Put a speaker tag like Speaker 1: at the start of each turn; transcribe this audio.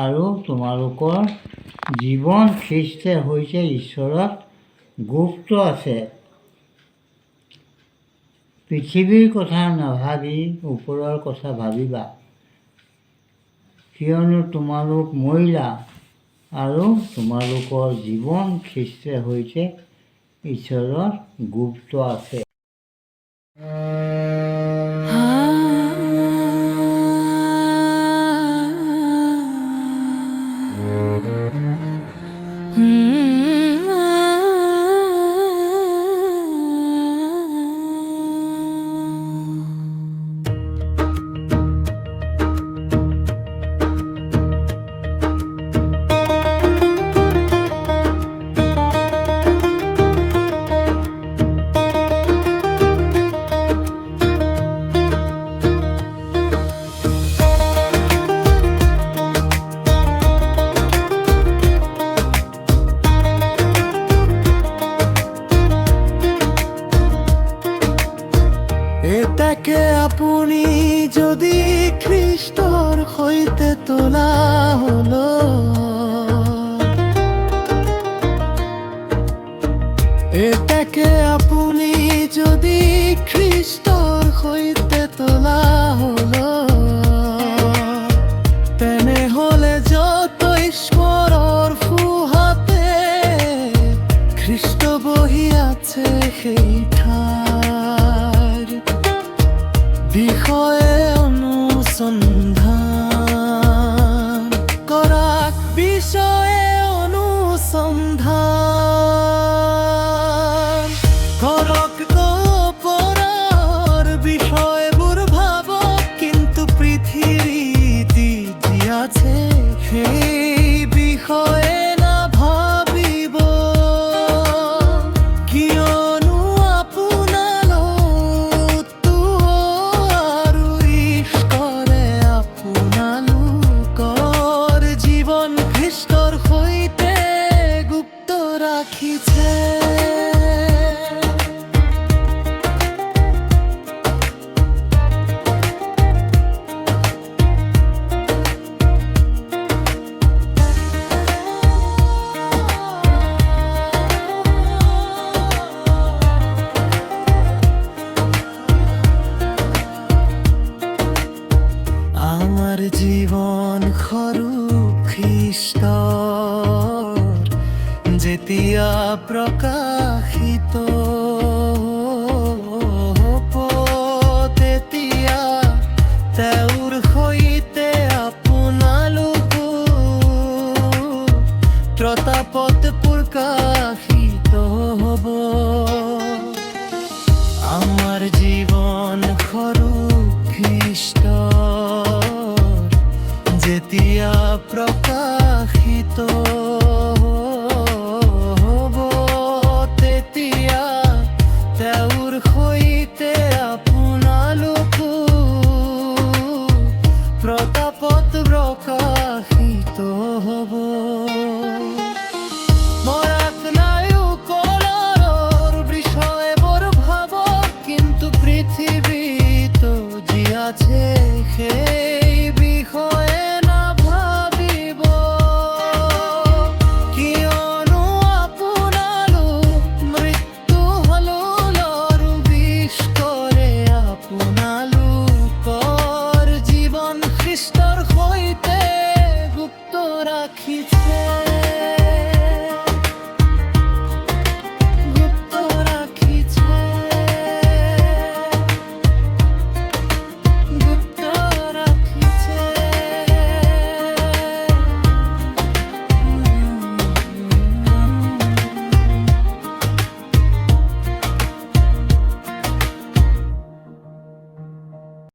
Speaker 1: আৰু তোমালোকৰ জীৱন খ্ৰীষ্টে হৈছে ঈশ্বৰৰ গুপ্ত আছে। পৃথিৱীৰ কথা নাভাবি ওপৰৰ কথা ভাবিবা, কিয়নো তোমালোক মৰিলা আৰু তোমালোকৰ জীৱন খ্ৰীষ্টে হৈছে ঈশ্বৰৰ গুপ্ত আছে।
Speaker 2: এটাকে আপুনি যদি খ্ৰীষ্টৰ সৈতে তোলা হলো, এটাকে আপুনি যদি খ্ৰীষ্টৰ সৈতে তোলা হলো, তেনেহলে যত ঈশ্বৰৰ ফুহাতে খ্ৰীষ্ট বহি আছে সেই বিষয়ে অনুসন্ধান কৰাক, বিষয়ে অনুসন্ধান কৰক। ওপৰৰ বিষয়বোৰ ভাবক, কিন্তু পৃথিৱীত যি আছে সেই বিষয়ে নাভাবিব, কিয়নো খ্ৰীষ্টৰ সৈতে গুপ্ত ৰাখিছে। আমার জীবন সৰু খ্ৰীষ্টৰ যেতিয়া প্ৰকাশিত হ'ব, তেতিয়া তেওঁৰ সৈতে আপোনালোকো প্ৰতাপত প্ৰকাশিত হ'ব। আমাৰ জীৱন সৰু খ্ৰীষ্টৰ যেতিয়া প্ৰকাশিত হ'ব, তেতিয়া তেওঁৰ সৈতে আপোনালোকো প্ৰতাপত প্ৰকাশিত হ'ব। মৰাক নাইও কলৰ বিষয়বোৰ ভাবক, কিন্তু পৃথিৱীত যি আছে সেই বিষয়ে নাভাবিব, কিয়নো আপোনালোক মৃত্যু হলৰ বিষ কৰে আপোনালোকৰ জীৱন খ্ৰীষ্টৰ সৈতে গুপ্ত ৰাখিছে।